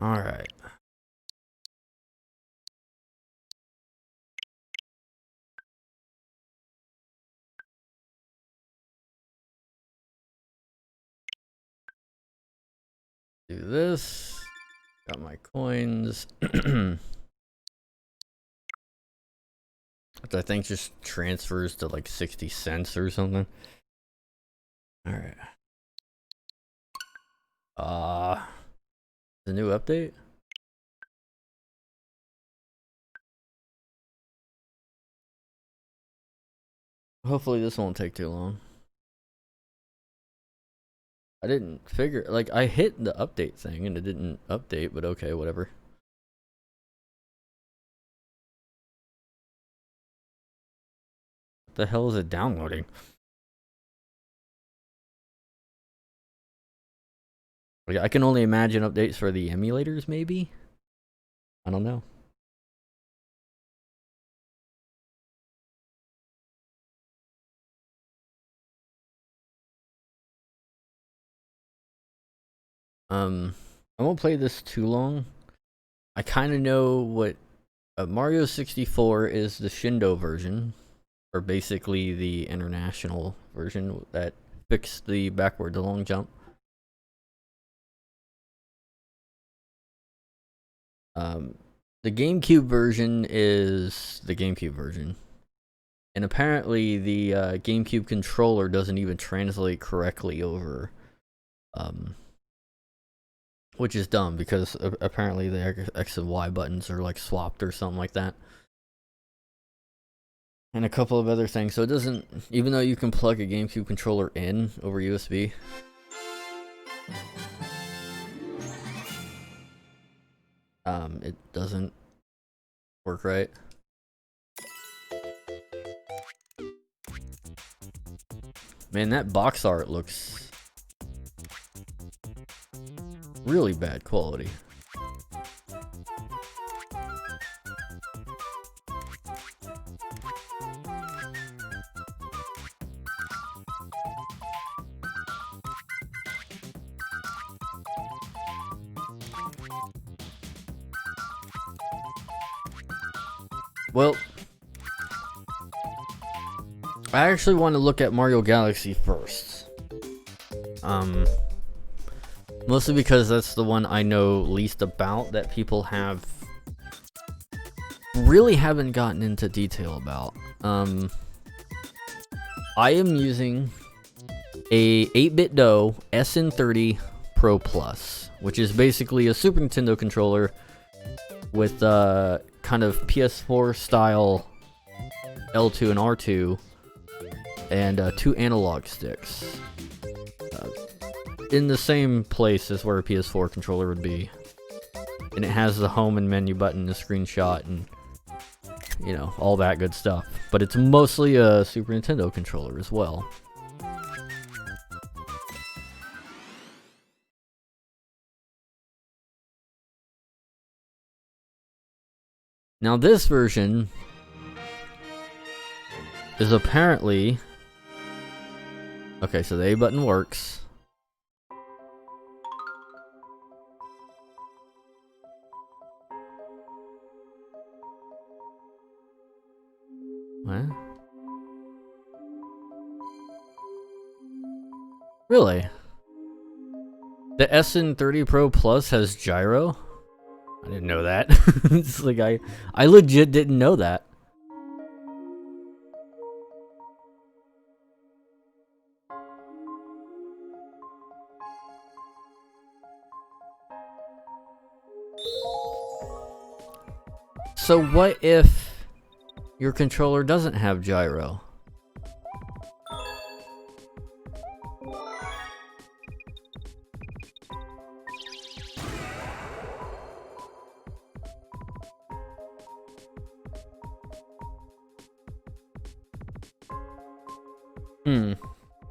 All right. Do this. Got my coins. Which I think just transfers to like 60 cents or something. All right. The new update? Hopefully this won't take too long. I didn't figure, like, I hit the update thing and it didn't update, but okay, whatever. What the hell is it downloading? Like, I can only imagine updates for the emulators, maybe? I don't know. I won't play this too long. I kind of know what Mario 64 is. The Shindo version, or basically the international version that fixed the backward to long jump. The GameCube version is the GameCube version. And apparently the GameCube controller doesn't even translate correctly over. Which is dumb because apparently the X and Y buttons are like swapped or something like that. And a couple of other things. So it doesn't, even though you can plug a GameCube controller in over USB. It doesn't work right. Man, that box art looks really bad quality. Well, I actually want to look at Mario Galaxy first. Mostly because that's the one I know least about, that people really haven't gotten into detail about. I am using a 8-bit DOE SN30 Pro Plus, which is basically a Super Nintendo controller with kind of PS4 style L2 and R2 and 2 analog sticks in the same place as where a PS4 controller would be, and it has the home and menu button, the screenshot, and you know, all that good stuff, but it's mostly a Super Nintendo controller as well. Now this version is apparently okay, so the A button works. What? Really? The SN30 Pro Plus has gyro? I didn't know that. It's like I legit didn't know that. So what if your controller doesn't have gyro?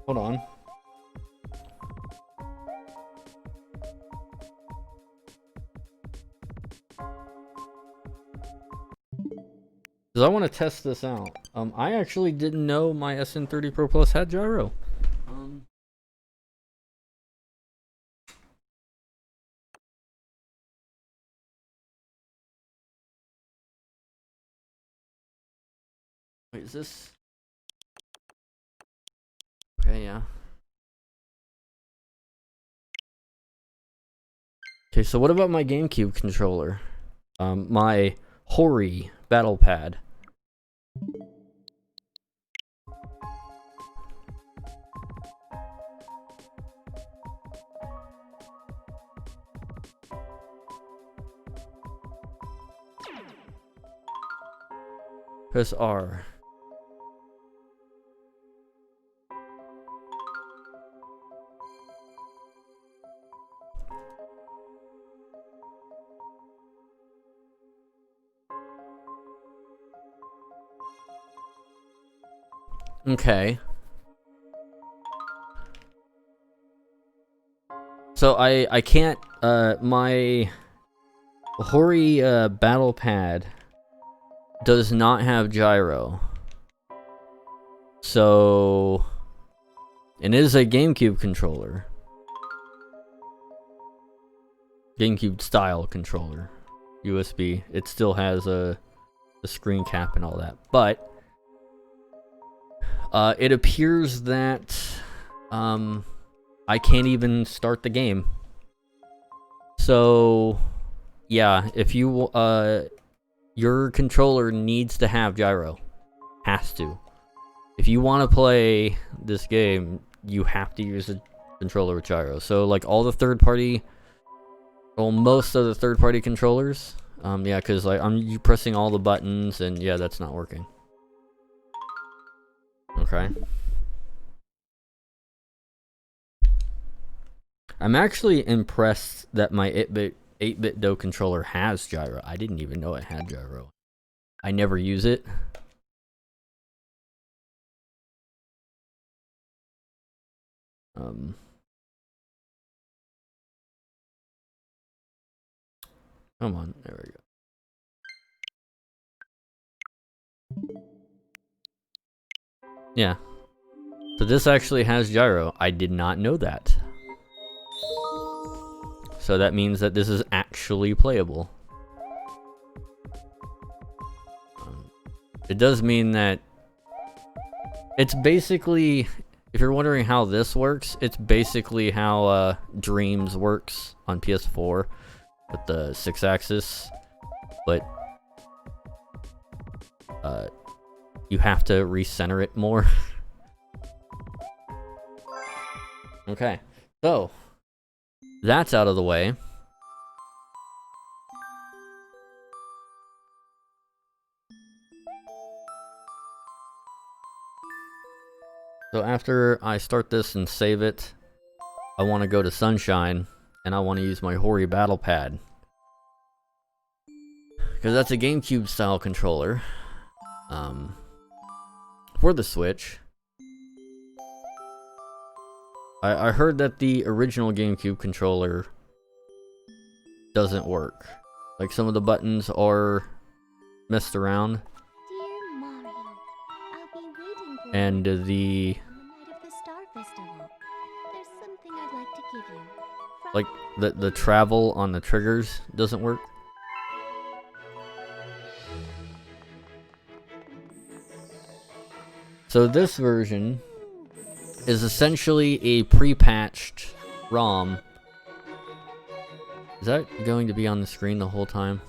Hold on. Because I want to test this out. I actually didn't know my SN30 Pro Plus had gyro. Wait, is this? Okay, yeah. Okay, so what about my GameCube controller? My LBRY battle pad. Press R. Okay. So I can't my LBRY battle pad does not have gyro. So it is a GameCube controller. GameCube style controller. USB. It still has a screen cap and all that. But it appears that I can't even start the game. So yeah, if you your controller needs to have gyro. Has to. If you want to play this game, you have to use a controller with gyro. So like all the third-party, well, most of the third-party controllers, yeah, because like I'm pressing all the buttons, and yeah, that's not working. Okay. I'm actually impressed that my 8-bit Do controller has gyro. I didn't even know it had gyro. I never use it. Come on, there we go. Yeah. So this actually has gyro. I did not know that. So that means that this is actually playable. It does mean that it's basically, if you're wondering how this works, it's basically how Dreams works on PS4 with the 6-axis, but you have to recenter it more. Okay, so that's out of the way. So after I start this and save it, I want to go to Sunshine, and I want to use my LBRY battle pad. Because that's a GameCube style controller. For the Switch. I heard that the original GameCube controller doesn't work. Like some of the buttons are messed around. Dear Mario, I'll be waiting for And you the on the night of the Star Festival. There's something I'd like to give you. like the travel on the triggers doesn't work. So this version is essentially a pre-patched ROM. Is that going to be on the screen the whole time?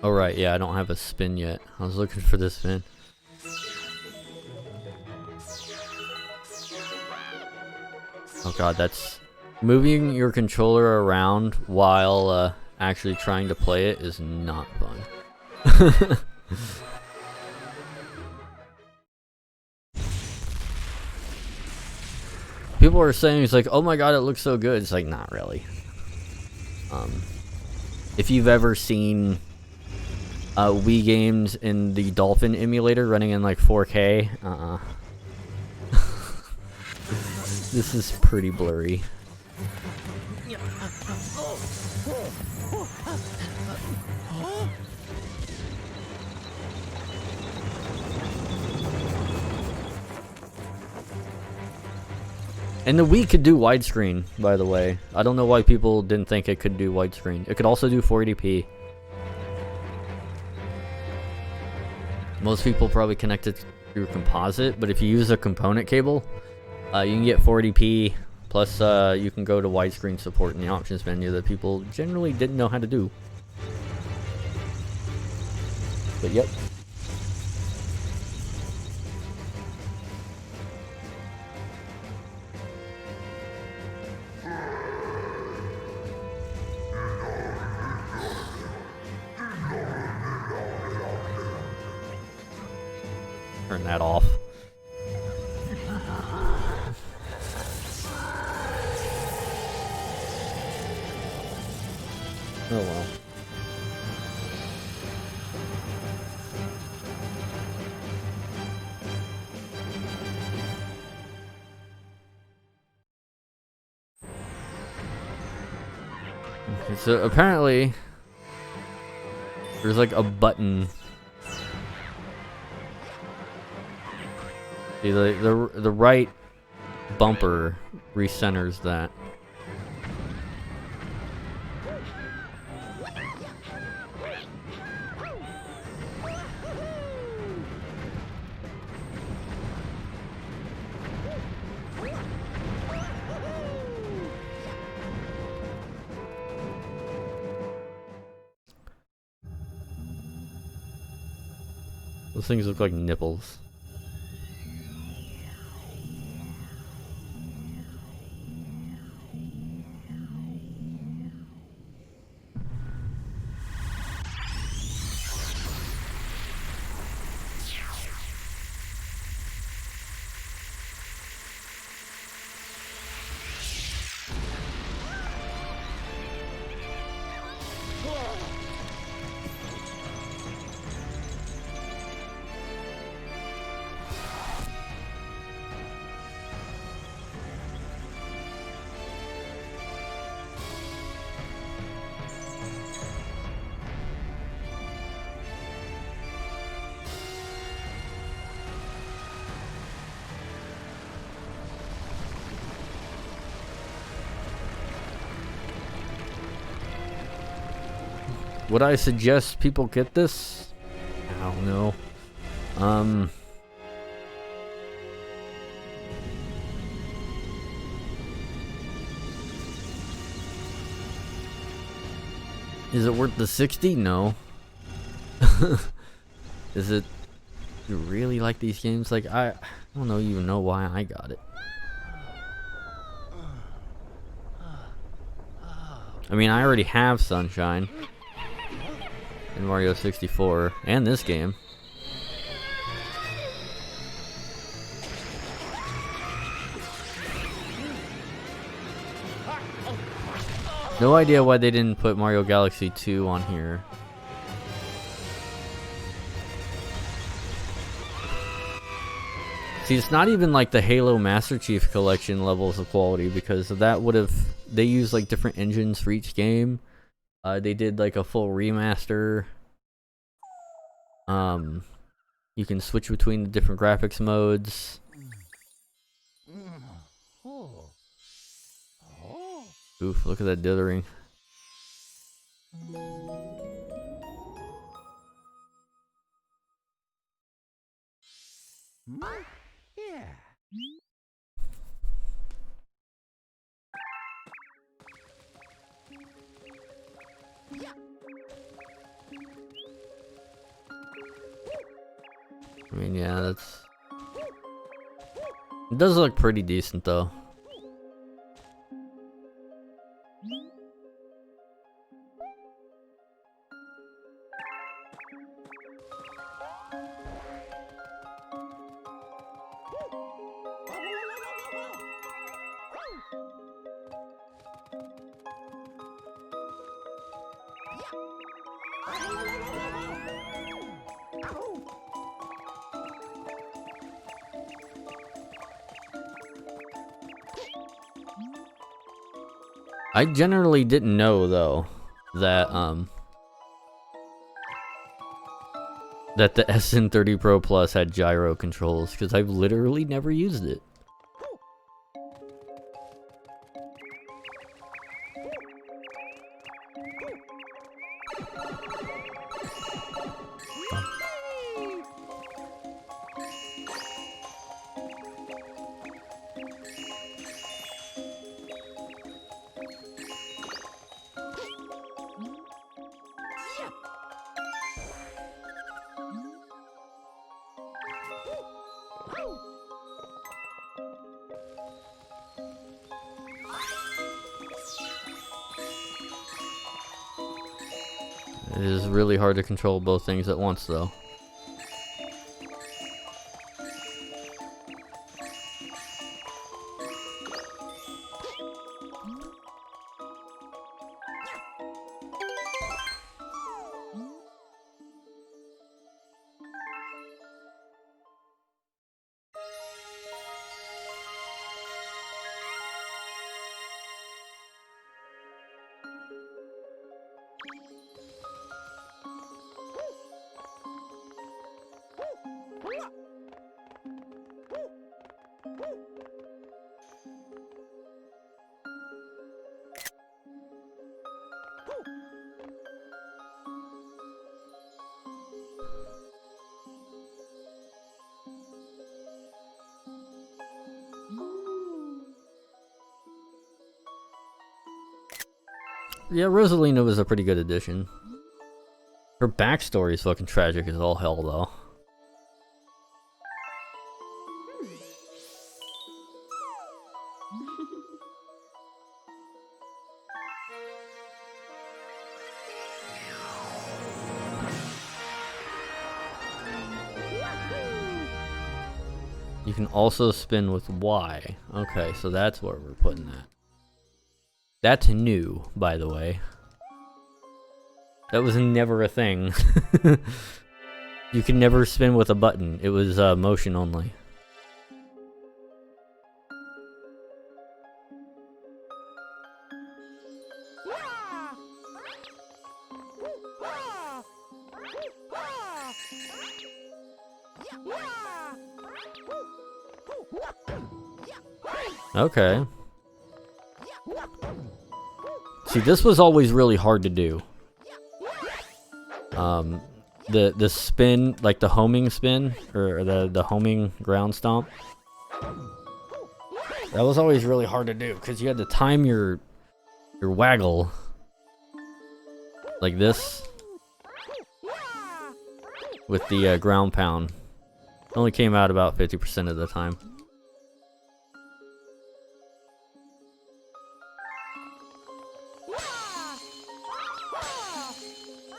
Oh right, yeah, I don't have a spin yet. I was looking for this spin. Oh god, that's... Moving your controller around while actually trying to play it is not fun. People are saying, it's like, oh my god, it looks so good. It's like, not really. If you've ever seen Wii games in the Dolphin emulator running in like 4K, this is pretty blurry. And the Wii could do widescreen, by the way. I don't know why people didn't think it could do widescreen. It could also do 480p. Most people probably connect it through composite, but if you use a component cable, you can get 480p, plus you can go to widescreen support in the options menu that people generally didn't know how to do. But yep. Turn that off. Oh well. Okay, so apparently there's like a button. See, the right bumper recenters that. Those things look like nipples. Would I suggest people get this? I don't know. Is it worth the 60? No. Is it? You really like these games? Like I don't know even know why I got it. I mean, I already have Sunshine in Mario 64 and this game. No idea why they didn't put Mario Galaxy 2 on here. See, it's not even like the Halo Master Chief Collection levels of quality, because that would have, they use like different engines for each game. They did like a full remaster. You can switch between the different graphics modes. Oof, look at that dithering. Yeah. I mean, yeah, that's... It does look pretty decent, though. I generally didn't know, though, that that the SN30 Pro Plus had gyro controls, because I've literally never used it. It is really hard to control both things at once, though. Yeah, Rosalina was a pretty good addition. Her backstory is fucking tragic as all hell, though. You can also spin with Y. Okay, so that's where we're putting that. That's new, by the way. That was never a thing. You can never spin with a button. It was motion only. Okay. See, this was always really hard to do. The spin, like the homing spin, or the homing ground stomp. That was always really hard to do because you had to time your waggle like this with the ground pound. It only came out about 50% of the time.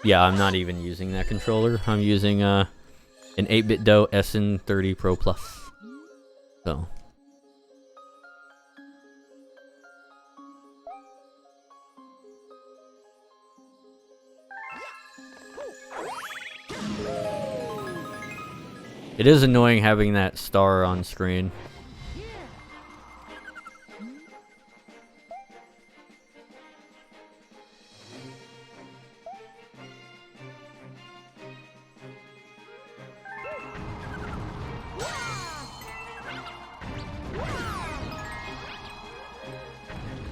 Yeah, I'm not even using that controller. I'm using an 8-bit Do SN30 Pro Plus. So. It is annoying having that star on screen.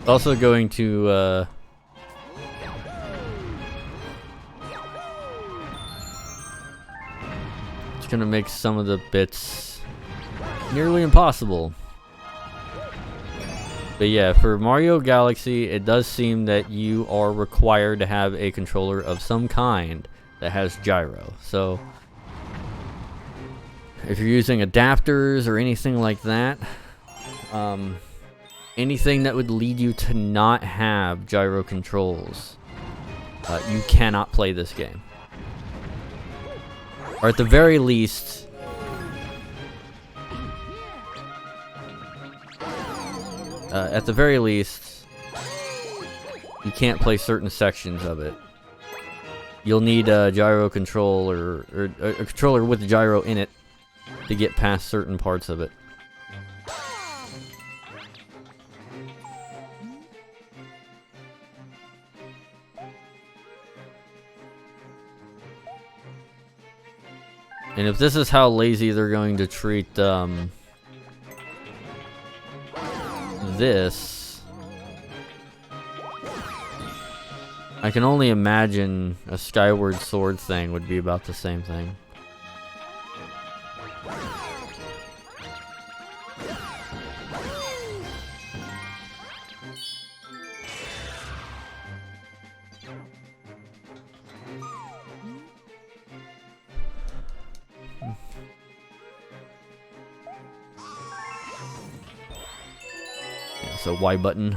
Also going to it's gonna make some of the bits nearly impossible. But yeah, for Mario Galaxy, it does seem that you are required to have a controller of some kind that has gyro. So if you're using adapters or anything like that, anything that would lead you to not have gyro controls, you cannot play this game. Or at the very least, you can't play certain sections of it. You'll need a gyro control or a controller with gyro in it to get past certain parts of it. And if this is how lazy they're going to treat this, I can only imagine a Skyward Sword thing would be about the same thing. So Y button.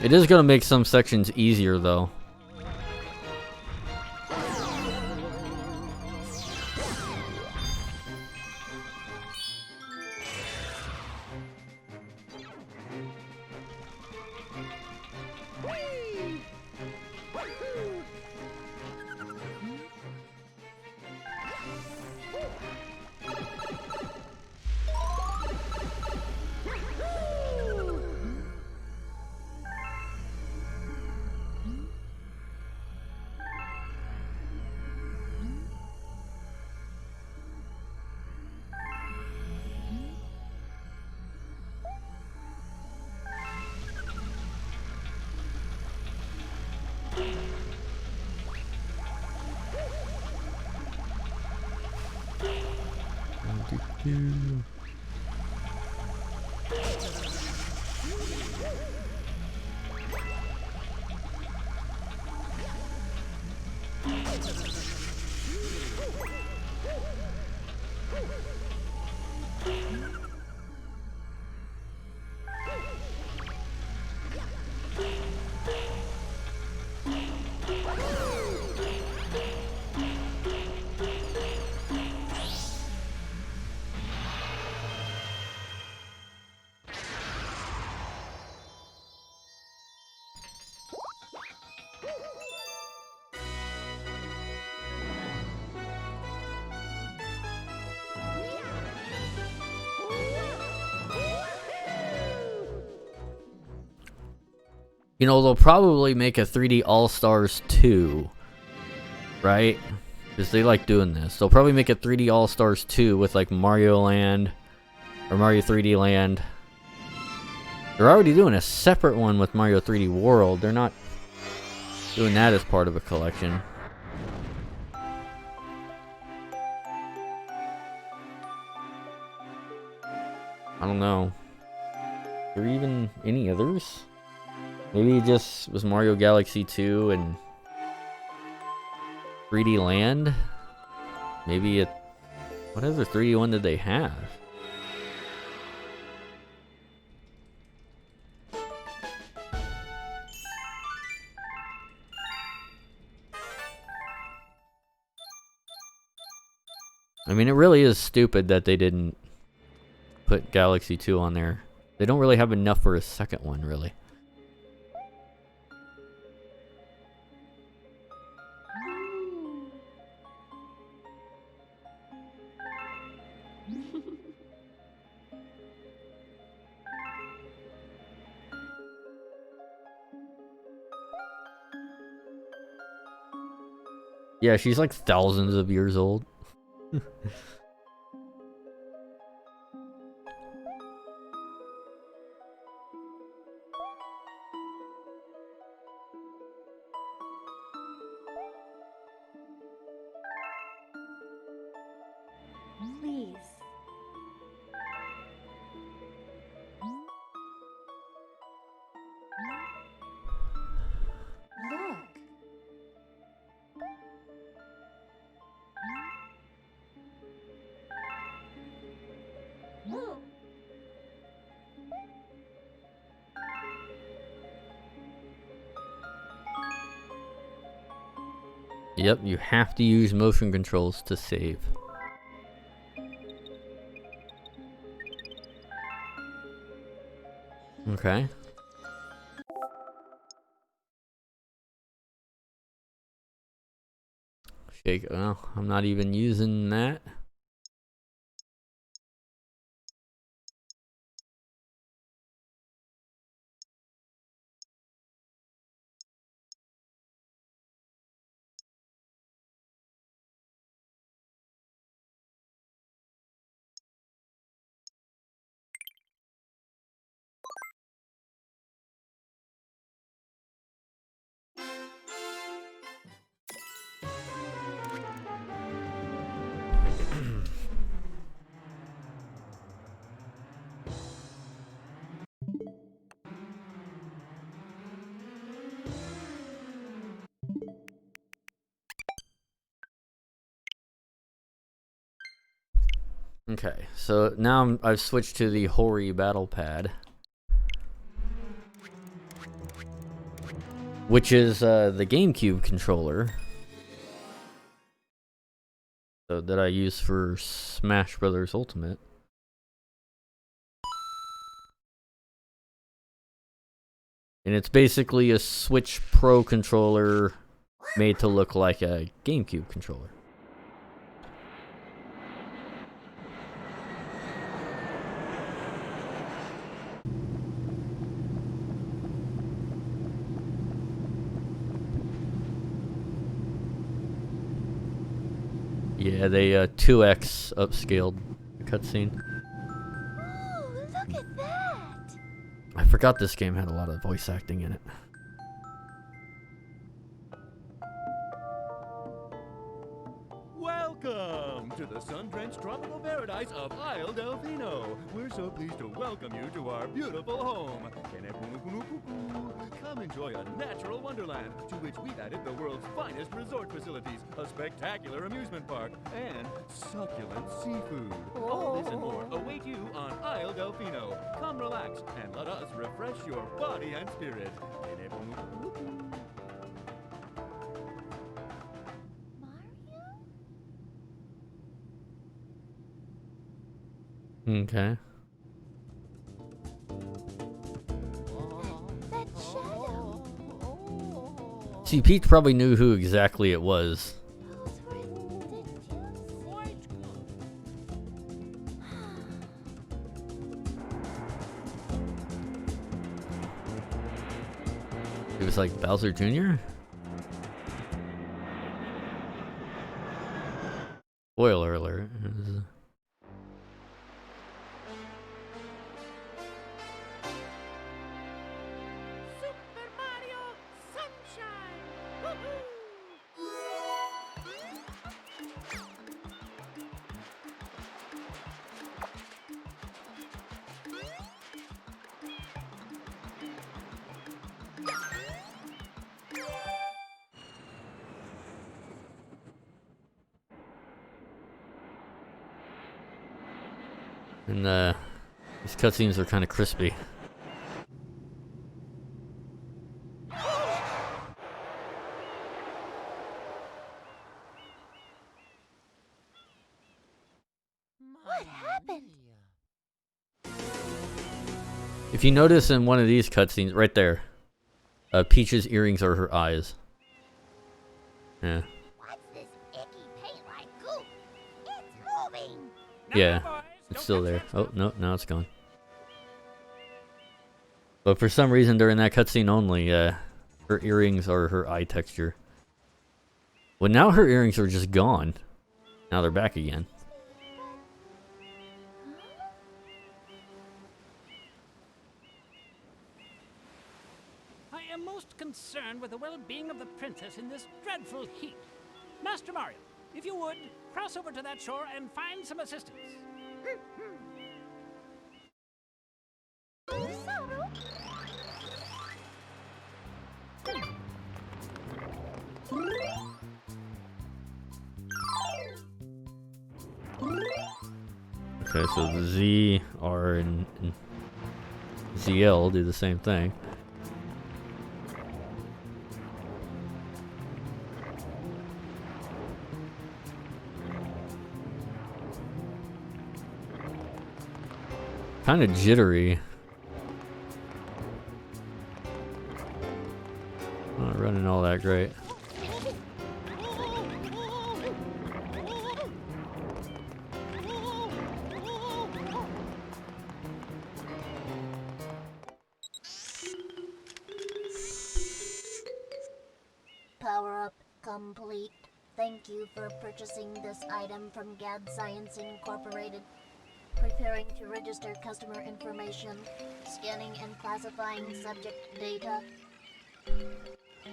It is gonna make some sections easier though. You know, they'll probably make a 3D All-Stars 2, right? Because they like doing this. They'll probably make a 3D All-Stars 2 with like Mario Land or Mario 3D Land. They're already doing a separate one with Mario 3D World. They're not doing that as part of a collection. I don't know. Are there even any others? Maybe it just was Mario Galaxy 2 and 3D Land? Maybe it... What other 3D one did they have? I mean, it really is stupid that they didn't put Galaxy 2 on there. They don't really have enough for a second one, really. Yeah, she's like thousands of years old. Please. Look. Yep, you have to use motion controls to save. Okay. Shake. Well, I'm not even using that. Okay, so now I've switched to the Hori battle pad, which is the GameCube controller that I use for Smash Brothers Ultimate. And it's basically a Switch Pro controller made to look like a GameCube controller. Yeah, they 2x upscaled the cutscene. Oh, look at that! I forgot this game had a lot of voice acting in it. Welcome to the sun-drenched tropical paradise of Isle Delfino. We're so pleased to welcome you to our beautiful home. Come enjoy a natural wonderland to which we've added the world's finest resort facilities, a spectacular amusement park, and succulent seafood. All this and more await you on Isle Delfino. Come relax and let us refresh your body and spirit. Okay. That shadow! See, Peach probably knew who exactly it was. Those were the Quite It was like Bowser Jr.? Spoiler alert. Super Mario Sunshine! And these cutscenes are kind of crispy. What happened? If you notice in one of these cutscenes, right there, Peach's earrings are her eyes. Yeah. What's this icky paint-like goop? It's moving! Yeah, boys, it's don't still touch there. that Oh, stuff. no, now it's gone. But for some reason during that cutscene only, her earrings are her eye texture. Well, now her earrings are just gone. Now they're back again. I am most concerned with the well-being of the princess in this dreadful heat. Master Mario, if you would, cross over to that shore and find some assistance. Okay, so the Z, R, and ZL do the same thing. Kind of jittery. Not running all that great. Power up complete. Thank you for purchasing this item from GAD Science Incorporated. Preparing to register customer information. Scanning and classifying subject data.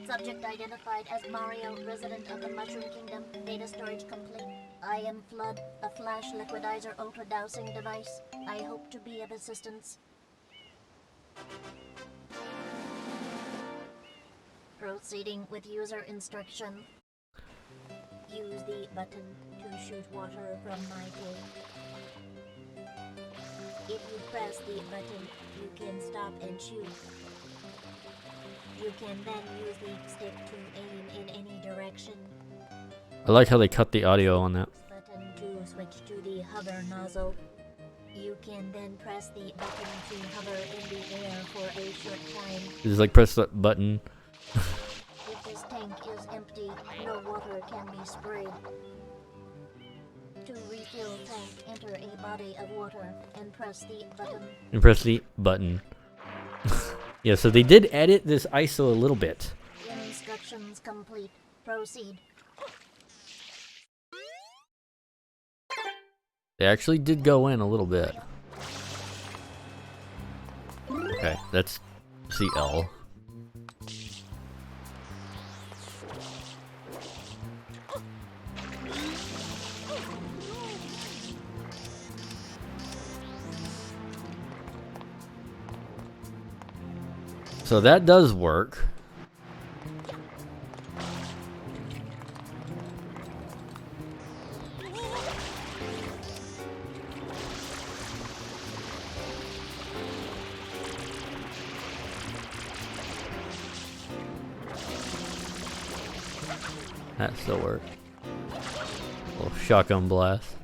Subject identified as Mario, resident of the Mushroom Kingdom. Data storage complete. I am Flood, a flash liquidizer ultra dowsing device. I hope to be of assistance. Proceeding with user instruction. Use the button to shoot water from my tank. If you press the button, you can stop and shoot. You can then use the stick to aim in any direction. I like how they cut the audio on that. Button to switch to the hover nozzle. You can then press the button to hover in the air for a short time. Just like press that button. If this tank is empty, no water can be sprayed. To refill tank, enter a body of water and press the button. And press the button. Yeah, so they did edit this ISO a little bit. Instructions complete. Proceed. They actually did go in a little bit. Okay, that's CL. So that does work. That still works. Little shotgun blast.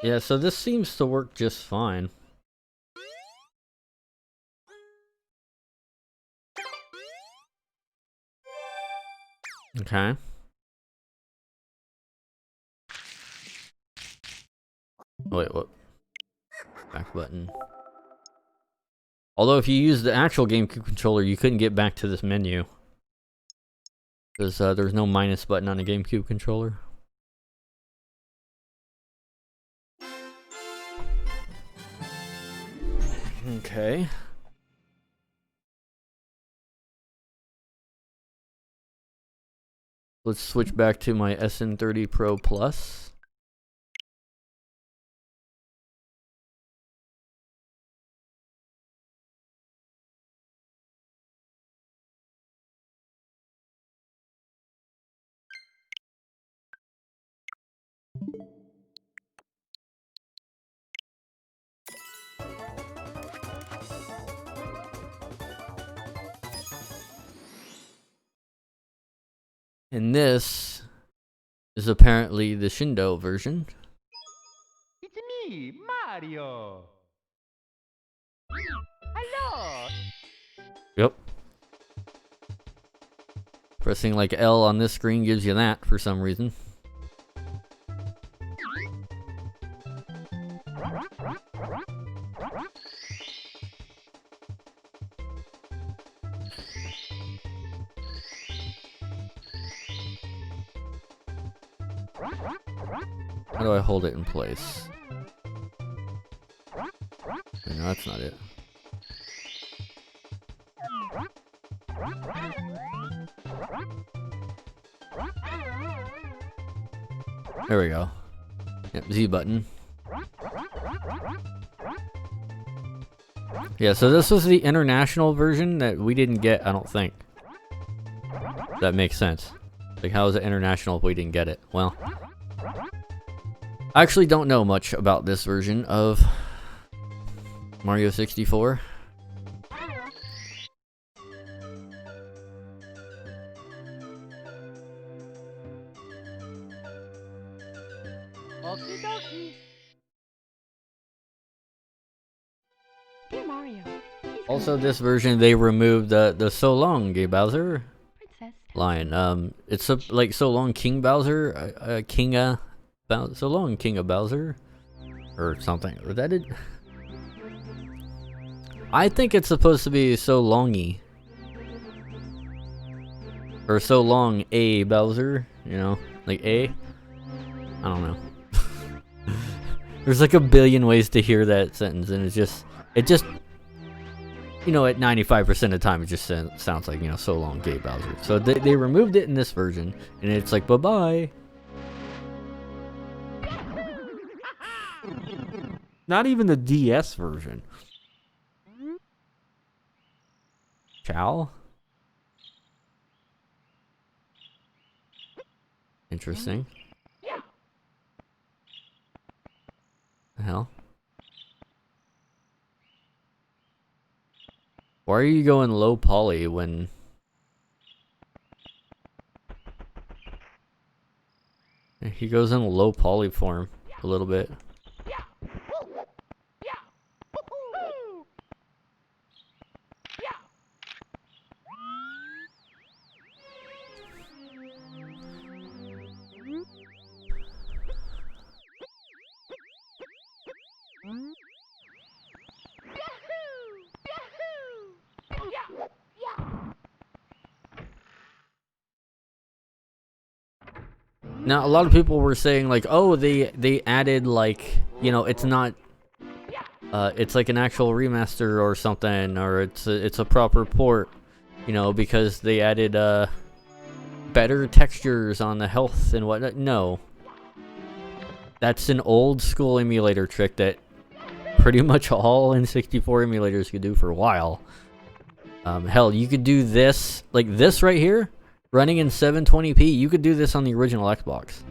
Yeah, so this seems to work just fine. Okay. Oh, wait, what? Back button. Although if you use the actual GameCube controller, you couldn't get back to this menu. Because there's no minus button on a GameCube controller. Okay. Let's switch back to my SN30 Pro Plus. And this is apparently the Shindo version. It's me, Mario. Hello. Yep. Pressing like L on this screen gives you that for some reason. How do I hold it in place? Wait, no, that's not it. There we go. Yep, Z button. Yeah, so this was the international version that we didn't get, I don't think. That makes sense. Like, how is it international if we didn't get it? Well, I actually don't know much about this version of Mario 64. Okie dokie. Dear Mario, Also, this version they removed the so long Gay Bowser line. It's like so long King Bowser, so long King of Bowser, or something. Was that it? I think it's supposed to be so longy, or so long a Bowser. You know, like a. I don't know. There's like a billion ways to hear that sentence, and it just, you know, at 95% of the time, it just sounds like, you know, so long, Gay Bowser. So they removed it in this version, and it's like, bye-bye. Not even the DS version. Chow? Interesting. The hell? Why are you going low poly when... He goes in low poly form a little bit. Now, a lot of people were saying, like, oh, they added, like, you know, it's not, it's like an actual remaster or something, or it's a proper port, you know, because they added, better textures on the health and whatnot. No. That's an old school emulator trick that pretty much all N64 emulators could do for a while. Hell, you could do this, like this right here, running in 720p, you could do this on the original Xbox.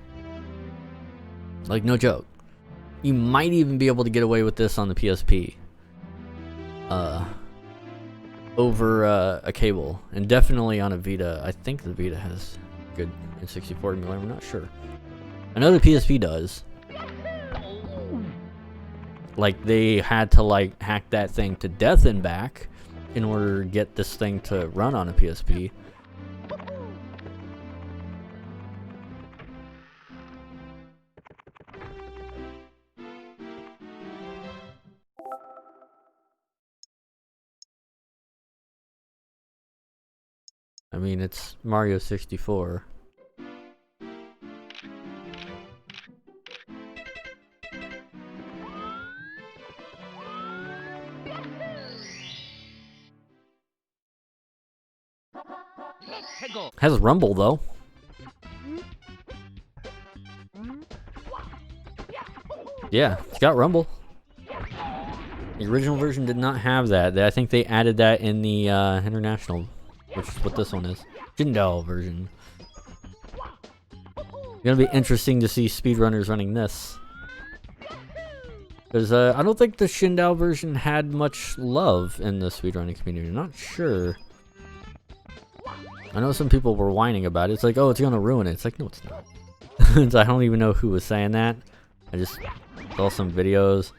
Like, no joke. You might even be able to get away with this on the PSP. Over a cable. And definitely on a Vita. I think the Vita has good N64 emulator, I'm not sure. I know the PSP does. Like, they had to, like, hack that thing to death and back in order to get this thing to run on a PSP. I mean, it's Mario 64. Has Rumble, though. Yeah, it's got Rumble. The original version did not have that. I think they added that in the international, which is what this one is. Jindal version. It's gonna be interesting to see speedrunners running this. Because I don't think the Shindao version had much love in the speedrunning community. I'm not sure. I know some people were whining about it. It's like, oh, it's gonna ruin it. It's like, no, it's not. I don't even know who was saying that. I just saw some videos.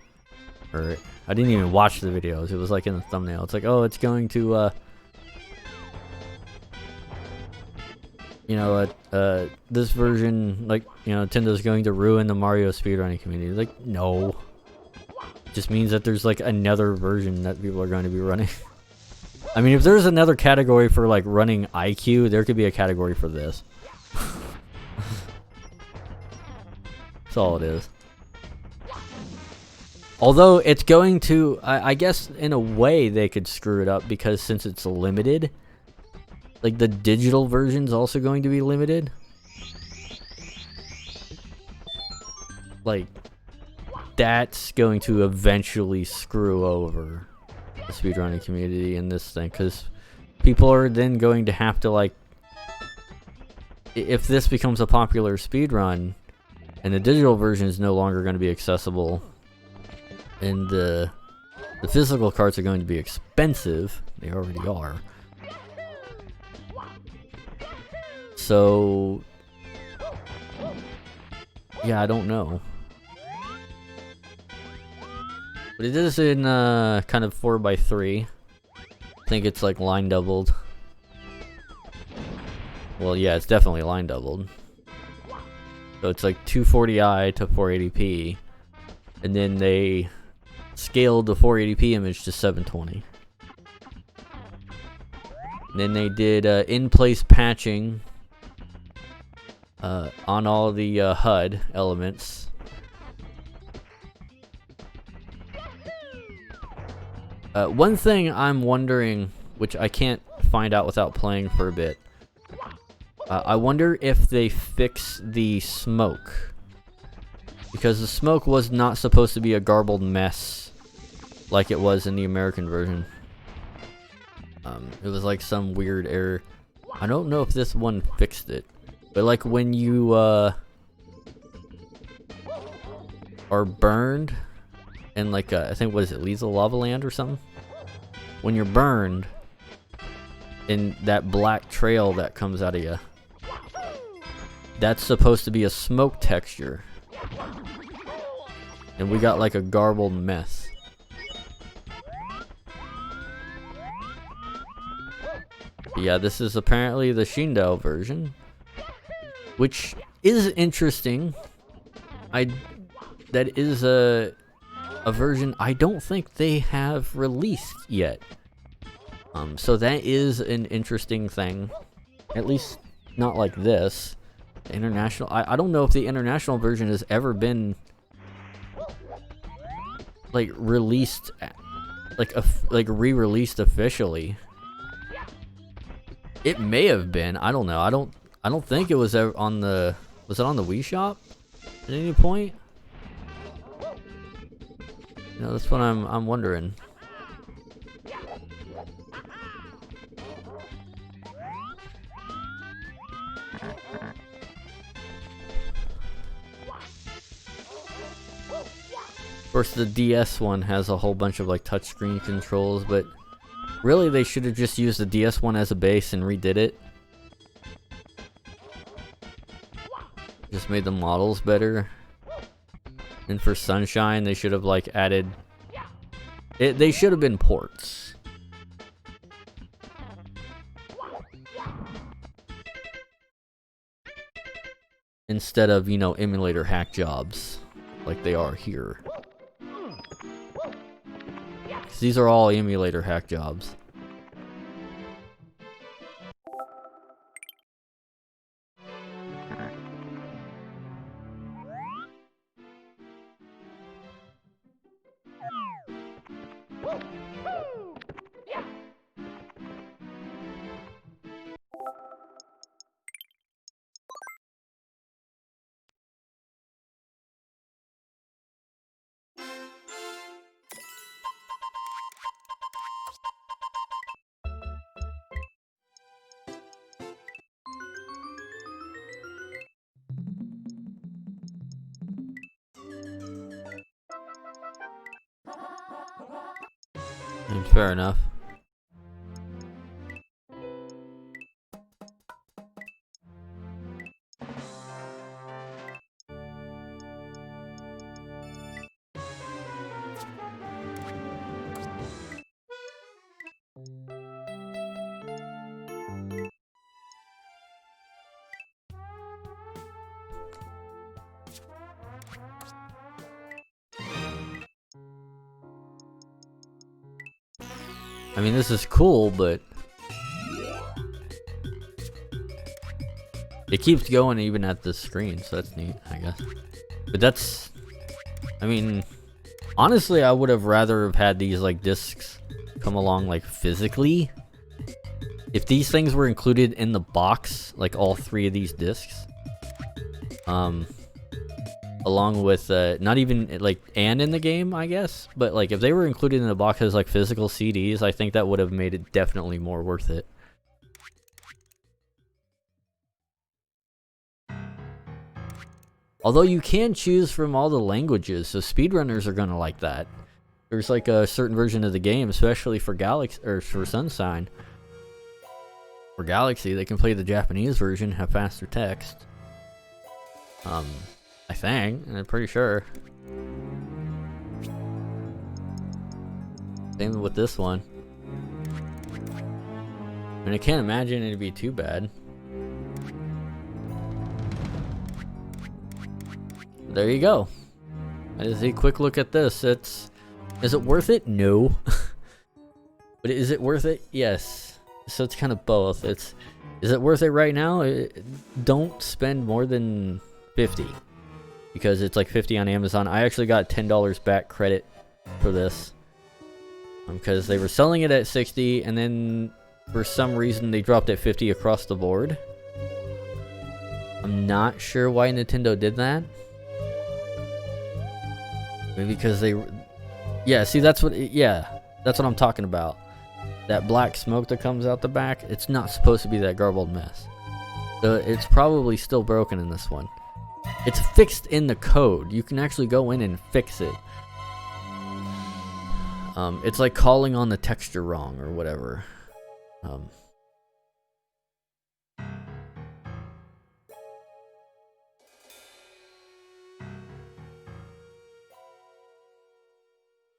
Or, I didn't even watch the videos. It was like in the thumbnail. It's like, oh, it's going to, you know, this version, like, you know, Nintendo's going to ruin the Mario speedrunning community. Like, no. It just means that there's, like, another version that people are going to be running. I mean, if there's another category for, like, running IQ, there could be a category for this. That's all it is. Although, it's going to... I guess, in a way, they could screw it up, because since it's limited... Like, the digital version's also going to be limited. Like, that's going to eventually screw over the speedrunning community in this thing, because people are then going to have to, like, if this becomes a popular speedrun and the digital version is no longer going to be accessible and the physical cards are going to be expensive, they already are. So yeah, I don't know. But it is in kind of 4x3. I think it's like line doubled. Well, yeah, it's definitely line doubled. So it's like 240i to 480p. And then they scaled the 480p image to 720. And then they did in-place patching on all the HUD elements. One thing I'm wondering, which I can't find out without playing for a bit, I wonder if they fix the smoke. Because the smoke was not supposed to be a garbled mess like it was in the American version. It was like some weird error. I don't know if this one fixed it. But like when you are burned in like I think, what is it, Lethal Lava Land or something? When you're burned in that black trail that comes out of you, that's supposed to be a smoke texture. And we got like a garbled mess. Yeah, this is apparently the Shindo version, which is interesting. That is a version I don't think they have released yet. So that is an interesting thing. At least not like this. The international, I don't know if the international version has ever been like released, like re-released officially. It may have been. I don't know. I don't think it was ever on the. Was it on the Wii Shop at any point? You know, that's what I'm wondering. Of course, the DS one has a whole bunch of like touchscreen controls, but really they should have just used the DS one as a base and redid it. Just made the models better. And for Sunshine, they should have like added it. They should have been ports. Instead of, you know, emulator hack jobs like they are here. 'Cause these are all emulator hack jobs. And fair enough. I mean, this is cool, but it keeps going even at the screen, so that's neat, I guess. But that's, I mean, honestly, I would have rather have had these like discs come along like physically. If these things were included in the box, like all three of these discs, along with not even like and in the game, I guess, but like if they were included in the box as like physical CDs, I think that would have made it definitely more worth it. Although you can choose from all the languages, so speedrunners are gonna like that. There's like a certain version of the game, especially for Galaxy or for Sunshine. For Galaxy, they can play the Japanese version, have faster text. I think, and I'm pretty sure. Same with this one. And I can't imagine it'd be too bad. There you go. That is a quick look at this. Is it worth it? No. But is it worth it? Yes. So it's kind of both. Is it worth it right now? Don't spend more than 50 because it's like 50 on Amazon. I actually got $10 back credit for this because they were selling it at 60 and then for some reason they dropped it 50 across the board. I'm not sure why Nintendo did that. Maybe because yeah, see that's what I'm talking about. That black smoke that comes out the back, it's not supposed to be that garbled mess. So it's probably still broken in this one. It's fixed in the code. You can actually go in and fix it. It's like calling on the texture wrong or whatever.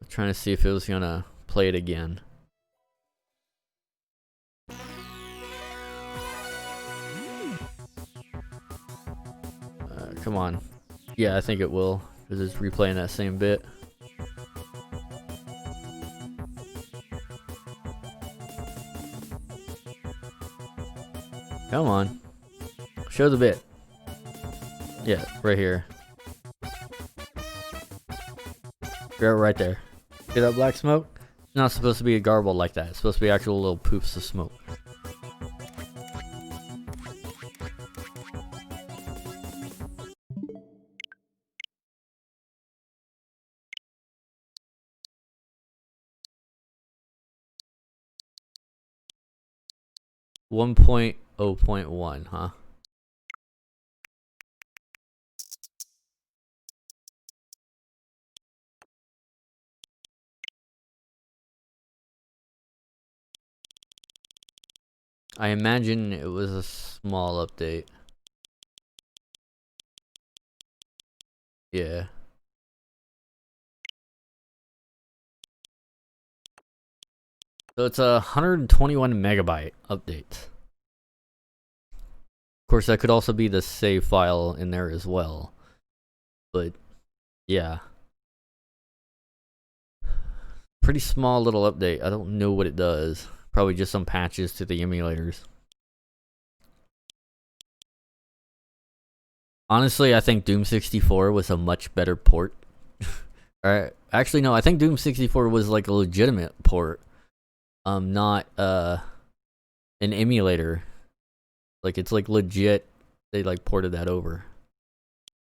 Trying to see if it was gonna play it again. Come on. Yeah, I think it will, because it's replaying that same bit. Come on. Show the bit. Yeah, right here. Right there. See that black smoke? It's not supposed to be a garble like that. It's supposed to be actual little poofs of smoke. One 1.0.1, huh? I imagine it was a small update. Yeah. So it's a 121 megabyte update. Of course, that could also be the save file in there as well. But, yeah. Pretty small little update. I don't know what it does. Probably just some patches to the emulators. Honestly, I think Doom 64 was a much better port. Actually, no, I think Doom 64 was like a legitimate port. Not an emulator. Like it's like legit. They like ported that over.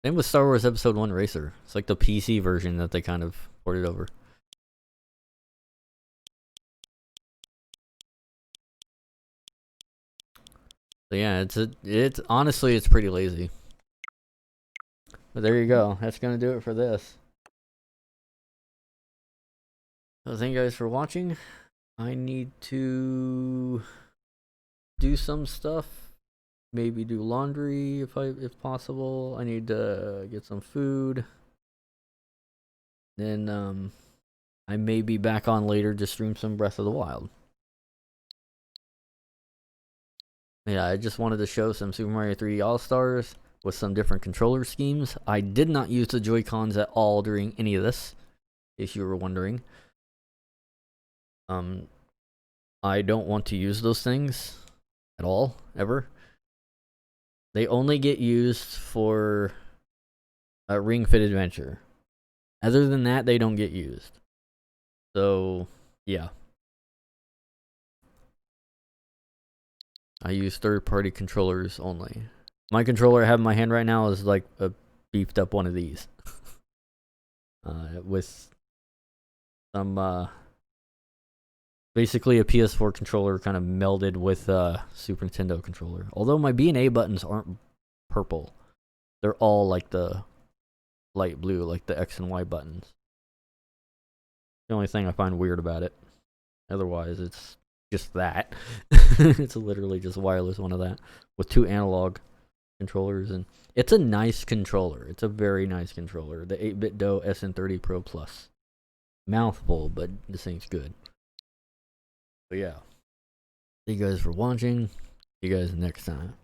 Same with Star Wars Episode 1 Racer. It's like the PC version that they kind of ported over. So yeah, it's honestly it's pretty lazy. But there you go. That's gonna do it for this. So thank you guys for watching. I need to do some stuff. Maybe do laundry if possible. I need to get some food. Then I may be back on later to stream some Breath of the Wild. Yeah, I just wanted to show some Super Mario 3D All-Stars with some different controller schemes. I did not use the Joy-Cons at all during any of this, if you were wondering. I don't want to use those things at all, ever. They only get used for Ring Fit Adventure. Other than that, they don't get used. So, yeah. I use third-party controllers only. My controller I have in my hand right now is like a beefed up one of these. With some, basically a PS4 controller kind of melded with a Super Nintendo controller. Although my B and A buttons aren't purple. They're all like the light blue, like the X and Y buttons. The only thing I find weird about it. Otherwise, it's just that. It's literally just a wireless one of that with two analog controllers, and it's a nice controller. It's a very nice controller. The 8-bit Do SN30 Pro Plus. Mouthful, but this thing's good. But yeah. Thank you guys for watching. See you guys next time.